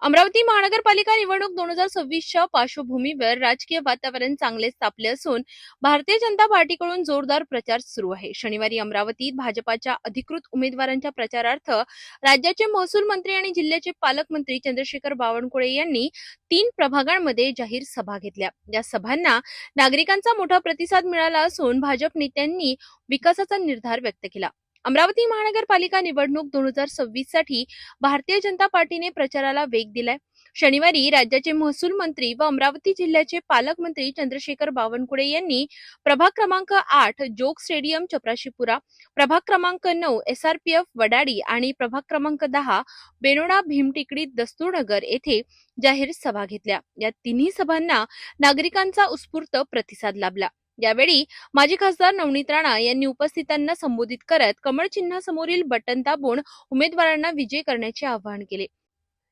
अमरावती महानगरपालिका निवडणूक 2026च्या पार्श्वभूमीवर राजकीय वातावरण चांगलेच तापले असून भारतीय जनता पार्टीकडून जोरदार प्रचार सुरू आहे। शनिवारी अमरावतीत भाजपाच्या अधिकृत उमेदवारांच्या प्रचारार्थ राज्याचे महसूल मंत्री आणि जिल्ह्याचे पालकमंत्री चंद्रशेखर बावनकुळे यांनी 3 प्रभागांमध्ये जाहीर सभा घेतल्या। या सभांना नागरिकांचा मोठा प्रतिसाद मिळाला असून भाजप नेत्यांनी विकासाचा निर्धार व्यक्त केला। अमरावती महानगरपालिका निवडणूक 2026 साठी भारतीय जनता पार्टीने प्रचाराला वेग दिलाय। शनिवारी राज्याचे महसूल मंत्री व अमरावती जिल्ह्याचे पालकमंत्री चंद्रशेखर बावनकुळे यांनी प्रभाग क्रमांक 8 जोग स्टेडियम चपराशीपुरा, प्रभाग क्रमांक 9 SRPF वडाडी आणि प्रभाग क्रमांक 10 बेनोडा भीमटिकडी दस्तूरनगर येथे जाहीर सभा घेतल्या। या तिन्ही सभांना नागरिकांचा उत्स्फूर्त प्रतिसाद लाभला। यावेळी माजी खासदार नवनीत राणा यांनी उपस्थितांना संबोधित करत कमळ चिन्हासमोरील बटन दाबून उमेदवारांना विजयी करण्याचे आवाहन केले।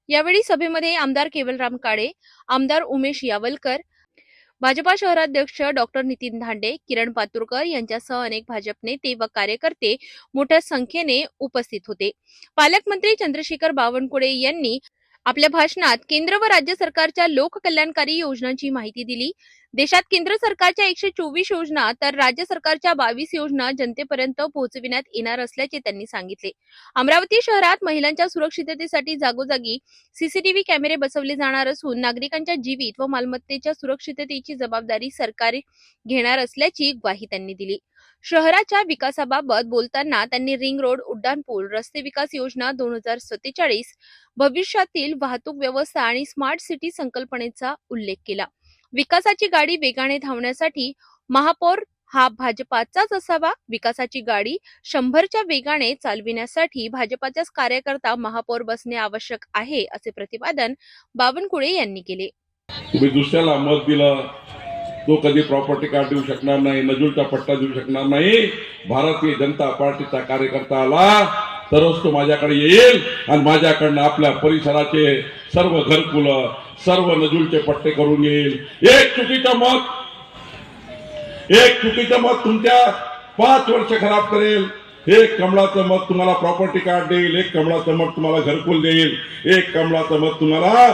यावेळी सभेमध्ये आमदार केवलराम काळे, आमदार उमेश यावलकर, भाजपा शहराध्यक्ष डॉक्टर नितीन धांडे, किरण पातुरकर यांच्यासह अनेक भाजप नेते व कार्यकर्ते मोठ्या संख्येने उपस्थित होते। पालकमंत्री चंद्रशेखर बावनकुळे यांनी आपल्या भाषणात केंद्र व राज्य सरकारच्या लोककल्याणकारी योजनांची माहिती दिली। देशात केंद्र सरकारच्या 124 योजना तर राज्य सरकारच्या 22 योजना जनतेपर्यंत पोहोचविण्यात येणार असल्याचे त्यांनी सांगितले। अमरावती शहरात महिलांच्या सुरक्षिततेसाठी जागोजागी सीसीटीव्ही कॅमेरे बसवले जाणार असून नागरिकांच्या जीवित व मालमत्तेच्या सुरक्षिततेची जबाबदारी सरकार घेणार असल्याची ग्वाही त्यांनी दिली। शहराच्या विकासाबाबत बोलताना त्यांनी रिंग रोड, उड्डाणपूल, रस्ते विकास योजना 2047, भविष्यातील वाहतूक व्यवस्था आणि स्मार्ट सिटी संकल्पनेचा उल्लेख केला। विकासाची गाडी वेगाने धावण्यासाठी महापौर हा भाजपाचाच असावा। विकासाची गाडी 100च्या वेगाने चालविण्यासाठी भाजपाचाच कार्यकर्ता महापौर बसणे आवश्यक आहे, असे प्रतिपादन बावनकुळे यांनी केले। तुम्ही दुसऱ्याला मत दिलं तो कधी प्रॉपर्टी कार्ड देऊ शकणार नाही, नजूलचा पट्टा देऊ शकणार नाही। भारतीय जनता पार्टीचा कार्यकर्ता आला तरच तो माझ्याकडे येईल आणि माझ्याकडनं आपल्या परिसराचे सर्व घरकुलं, सर्व नजूलचे पट्टे करून येईल। एक चुकीचं मत तुमच्या 5 वर्ष खराब करेल। एक कमळाचं मत तुम्हाला प्रॉपर्टी कार्ड देईल, एक कमळाचं मत तुम्हाला घरकुल देईल, एक कमळाचं मत तुम्हाला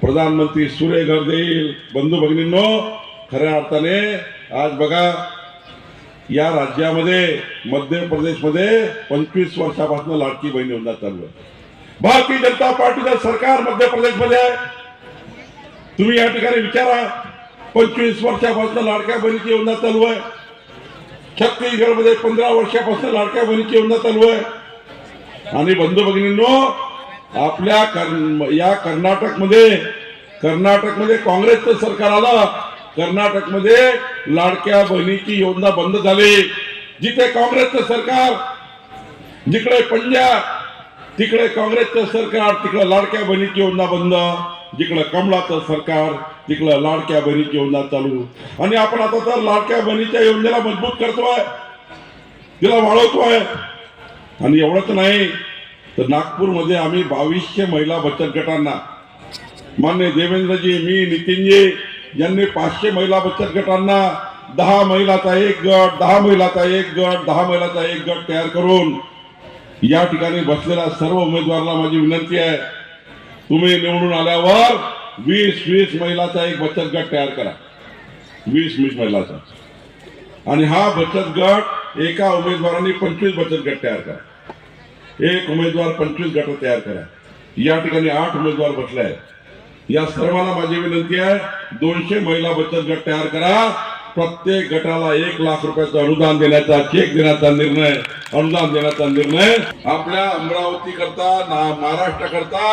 प्रधानमंत्री सूर्य घर देईल। बंधू भगिनींनो, खऱ्या अर्थाने आज बघा या राज्यामध्ये मध्य प्रदेशमध्ये 25 वर्षापासून लाडकी बहीण योजना चालू आहे। भारतीय जनता पार्टीचं सरकार मध्य प्रदेशमध्ये आहे। तुम्ही या ठिकाणी विचारा, 25 वर्षापासून लाडक्या बहिणीची योजना चालू आहे। छत्तीसगडमध्ये 15 वर्षापासून लाडक्या बहिणीची योजना चालू आहे। आणि बंधू भगिनींनो, आपल्या या कर्नाटकमध्ये काँग्रेसचं सरकार आलं। कर्नाटकमध्ये लाडक्या बहिणीची योजना बंद झाली। जिथे काँग्रेसचं सरकार, जिकडे पंजाब तिकडे काँग्रेसचं सरकार, तिकडे लाडक्या बहिणीची योजना बंद। जिकडे कमळाचं सरकार तिकडे लाडक्या बहिणीची योजना चालू। आणि आपण आता तर लाडक्या बहिणीच्या योजनेला मजबूत करतोय, तिला वाढवतोय। आणि एवढंच नाही तर नागपूरमध्ये आम्ही 2200 महिला बचत गटांना, मान्य देवेंद्रजी, मी, नितीनजी यांनी 500 महिला बचत गटांना 10 महिलाचा एक गट, 10 महिलाचा एक गट, 10 महिलाचा एक गट तयार करून या ठिकाणी बसलेल्या सर्व उमेदवारांना माझी विनंती आहे, तुम्ही निवडून आल्यावर 20 महिलाचा एक बचत गट तयार करा। 20 महिलाचा। आणि हा बचत गट एका उमेदवारांनी 25 बचत गट तयार करा। एक उमेदवार 25 गट तयार करा। या ठिकाणी 8 उमेदवार बसले आहेत। या सर्वांना माझी विनंती आहे, 200 महिला बचत गट तयार करा। प्रत्येक गटाला 1 लाख रुपयाचं अनुदान देण्याचा, चेक देण्याचा निर्णय, अनुदान देण्याचा निर्णय आपल्या अमरावती करता, महाराष्ट्र करता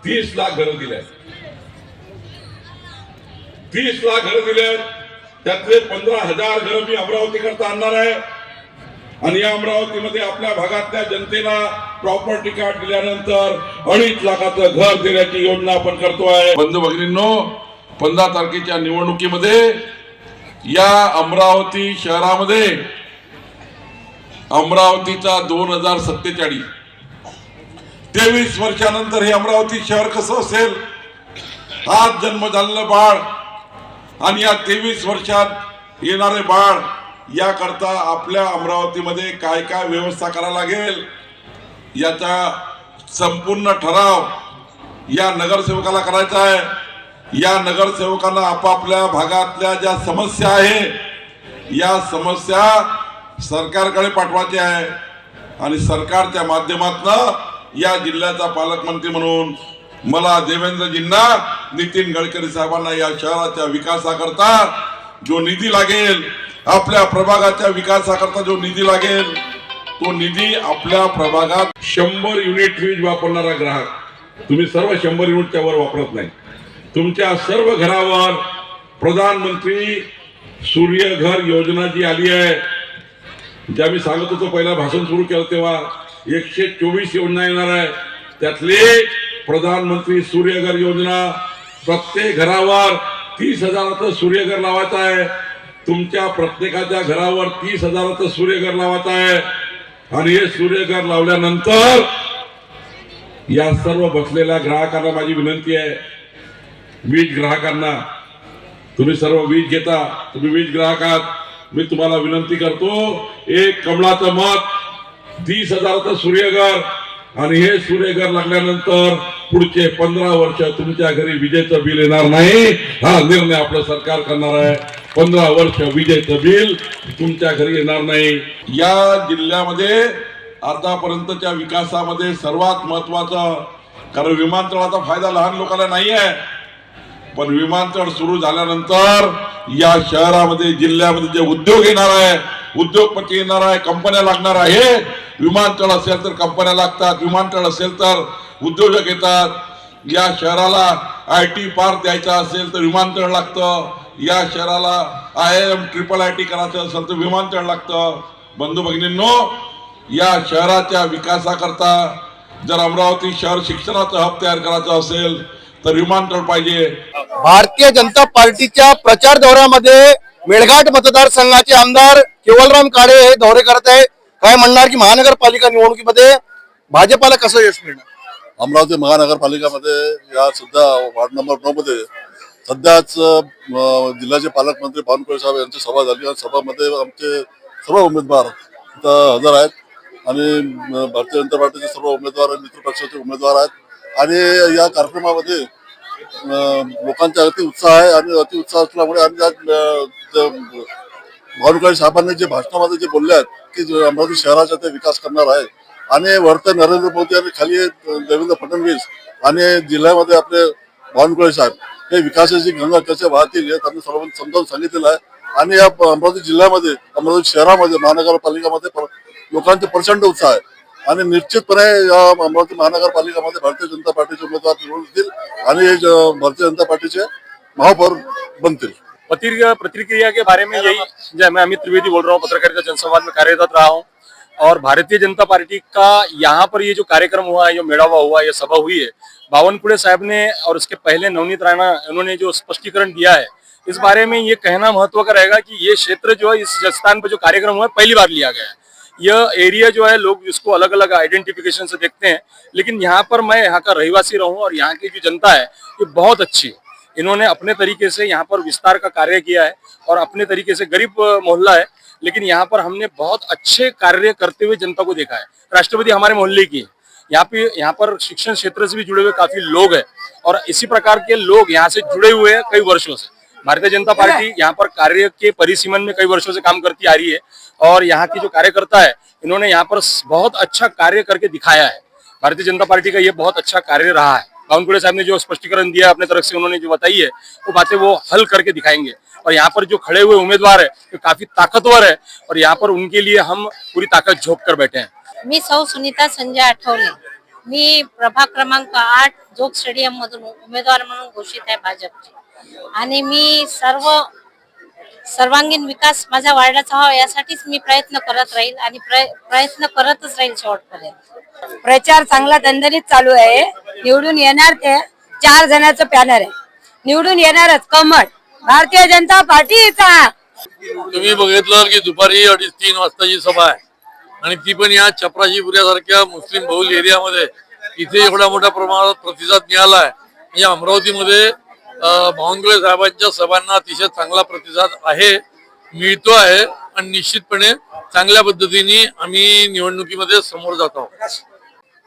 30 लाख घरं दिले। 30 लाख घरं दिले, त्यातले 15,000 घरं मी अमरावती करता आणणार आहे। आणि या अमरावतीमध्ये आपल्या भागातल्या जनतेला प्रॉपर्टी कार्ड दिल्यानंतर 2.5 लाखाचं घर देण्याची योजना आपण करतोय। बंधू भगिनींनो, 15 तारखेच्या निवडणुकीमध्ये या अमरावती शहरामध्ये अमरावतीचा 2047 23 वर्षानंतर हे अमरावती शहर कसं असेल? आज जन्म झालेलं बाळ आणि या 23 वर्षात येणारे बाळ, याकरता आपल्या अमरावतीमध्ये काय काय व्यवस्था करायला लागेल याचा संपूर्ण ठराव या नगरसेवकाला करायचा आहे. या नगरसेवकांना आपापल्या भागातल्या ज्या समस्या आहे या समस्या सरकारकडे पाठवायच्या आहे आणि सरकारच्या माध्यमातून या जिल्ह्याचा पालकमंत्री म्हणून मला देवेंद्रजींना, नितीन गडकरी साहेबांना या शहराच्या विकासाकरता जो निधी लागेल, आपल्या प्रभागाच्या विकासाकरता जो निधी लागेल, तो निधी आपल्या प्रभागात 100 युनिट वीज वापरणारा ग्राहक, तुम्ही सर्व 100 युनिटच्या वर वापरत नाही, तुमच्या सर्व घरावर प्रधानमंत्री सूर्यघर योजना जी आली आहे, ज्या मी सांगत होतो पहिला भाषण सुरू केलं तेव्हा 124 योजना येणार आहे. त्यातली प्रधानमंत्री सूर्यघर योजना, प्रत्येक घरावर 30,000चं सूर्यघर लावायचं आहे. तुमच्या प्रत्येकाच्या घरावर 30,000चं सूर्यघर लावायचं आहे. आणि हे सूर्यघर लावल्यानंतर या सर्व बसलेल्या ग्राहकांना माझी विनंती आहे, वीज ग्राहकांना, तुम्ही सर्व वीज घेता, तुम्ही वीज ग्राहक आहात, मी तुम्हाला विनंती करतो, एक कमळाचं मत, 30,000चं सूर्यघर, आणि हे सूर्यघर लागल्यानंतर पुढचे 15 वर्ष तुमच्या घरी विजेचं बिल येणार नाही. हा निर्णय आपलं सरकार करणार आहे. 15 वर्ष विजेचं बिल तुमच्या घरी येणार नाही. या जिल्ह्यामध्ये आतापर्यंतच्या विकासामध्ये सर्वात महत्वाचं, कारण विमानतळाचा फायदा लहान लोकांना नाही आहे, पण विमानतळ सुरू झाल्यानंतर या शहरामध्ये, जिल्ह्यामध्ये जे उद्योग येणार आहे, उद्योगपती येणार आहे, कंपन्या लागणार आहे. विमानतळ असेल तर कंपन्या लागतात, विमानतळ असेल तर उद्योजक येतात. या शहराला IT पार्क द्यायचा असेल तर विमानतळ लागतं. या शहराला IIM IIIT करायचं असेल तर विमानतळ लागतं. बंधू भगिनींनो, या शहराच्या विकासाकरता जर अमरावती शहर शिक्षणाचा हब तयार करायचा असेल तर विमानतळ पाहिजे. भारतीय जनता पार्टीच्या प्रचार दौऱ्यामध्ये मेळघाट मतदारसंघाचे आमदार केवलराम काळे हे दौरे करत आहे. काय म्हणणार की महानगरपालिका निवडणुकीमध्ये भाजपाला कसं यश मिळणार? अमरावती महानगरपालिकामध्ये या सध्या वार्ड नंबर 9 मध्ये सध्याच जिल्ह्याचे पालकमंत्री बावनकुळे साहेब यांची सभा झाली आणि सभामध्ये आमचे सर्व उमेदवार इथं हजर आहेत आणि भारतीय जनता पार्टीचे सर्व उमेदवार आणि मित्र पक्षाचे उमेदवार आहेत. आणि या कार्यक्रमामध्ये लोकांचा अति उत्साह आहे आणि अति उत्साह असल्यामुळे आम्ही बावनकुळे साहेबांनी जे भाषणामध्ये जे बोलले आहेत की अमरावती शहराचा ते विकास करणार आहे आणि वरते नरेंद्र मोदी आणि खाली देवेंद्र फडणवीस आणि जिल्ह्यामध्ये आपले बावनकुळे साहेब हे विकासाची गंगा कसे वाहतील हे त्यांनी सर्वांनी समजावून सांगितलेलं आहे. आणि या अमरावती जिल्ह्यामध्ये, अमरावती शहरामध्ये, महानगरपालिकामध्ये लोकांचे प्रचंड उत्साह आहे आणि निश्चितपणे या अमरावती महानगरपालिकामध्ये भारतीय जनता पार्टीचे उमेदवार निवडून येतील आणि भारतीय जनता पार्टीचे महापौर बनतील. प्रतिक्रिया के बारे में यही, मैं अमित त्रिवेदी बोल रहा हूँ, पत्रकारिता जनसंवाद में कार्यरत रहा हूँ और भारतीय जनता पार्टी का यहाँ पर ये जो कार्यक्रम हुआ है, जो मेड़ावा हुआ, ये सभा हुई है, बावनकुळे साहब ने और उसके पहले नवनीत राणा इन्होंने जो स्पष्टीकरण दिया है, इस बारे में ये कहना महत्व का रहेगा कि ये क्षेत्र जो है, इस स्थान पर जो कार्यक्रम हुआ है पहली बार लिया गया है. यह एरिया जो है, लोग इसको अलग अलग आइडेंटिफिकेशन से देखते हैं, लेकिन यहाँ पर मैं यहाँ का रहिवासी रहूं और यहाँ की जो जनता है ये बहुत अच्छी है. इन्होंने अपने तरीके से यहाँ पर विस्तार का कार्य किया है और अपने तरीके से गरीब मोहल्ला है, लेकिन यहाँ पर हमने बहुत अच्छे कार्य करते हुए जनता को देखा है. राष्ट्रपति हमारे मोहल्ले की है. यहाँ पर शिक्षण क्षेत्र से भी जुड़े हुए काफी लोग हैं और इसी प्रकार के लोग यहाँ से जुड़े हुए हैं कई वर्षों से. भारतीय जनता पार्टी यहाँ पर कार्य के परिसीमन में कई वर्षों से काम करती आ रही है और यहाँ की जो कार्यकर्ता है, इन्होंने यहाँ पर बहुत अच्छा कार्य करके दिखाया है. भारतीय जनता पार्टी का ये बहुत अच्छा कार्य रहा है. बावनकुळे साहब ने जो स्पष्टीकरण दिया अपने तरफ से, उन्होंने जो बताई है वो बातें वो हल करके दिखाएंगे. और यहाँ पर जो खड़े हुए उम्मीदवार है वो काफी ताकतवर है और यहाँ पर उनके लिए हम पूरी ताकत झोंक कर बैठे हैं. मी सौ सुनीता संजय आठवले, मी प्रभाग क्रमांक 8 जोग स्टेडियम मधून उमेदवार म्हणून घोषित आहे भाजपची. आणि मी सर्वांगीण विकास माझ्या वार्डाचा व्हावा यासाठीच मी प्रयत्न करत राहील आणि प्रयत्न करतच राहील शेवटपर्यंत. प्रचार चांगला दणदणीत चालू आहे. निवडून येणार ते 4 जणांचं पॅनल आहे. निवडून येणारच कमळ भारतीय जनता पार्टीचा. तुम्ही बघितलं की दुपारी 2:30-3 वाजताची सभा आहे आणि ती पण या चपराशीपुऱ्यासारख्या मुस्लिम बहुल एरियामध्ये. इथे एवढा मोठ्या प्रमाणात प्रतिसाद मिळाला आहे. या अमरावतीमध्ये बावनकुळे साहेबांच्या सभांना अतिशय चांगला प्रतिसाद आहे, मिळतो आहे आणि निश्चितपणे चांगल्या पद्धतीने आम्ही निवडणुकीमध्ये समोर जात आहोत.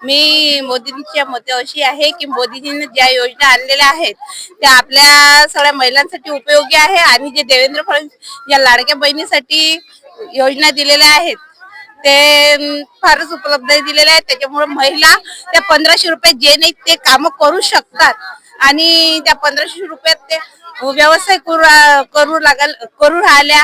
मी मोदींच्या मते अशी आहे की मोदीजींनी ज्या योजना आणलेल्या आहेत त्या आपल्या सगळ्या महिलांसाठी उपयोगी आहे आणि जे देवेंद्र फडणवीस या लाडक्या बहिणीसाठी योजना दिलेल्या आहेत ते फारच उपलब्ध दिलेले आहेत. त्याच्यामुळे महिला त्या 1500 रुपये जे नाही ते काम करू शकतात आणि त्या 1500 रुपयात ते व्यवसाय करू राहिल्या.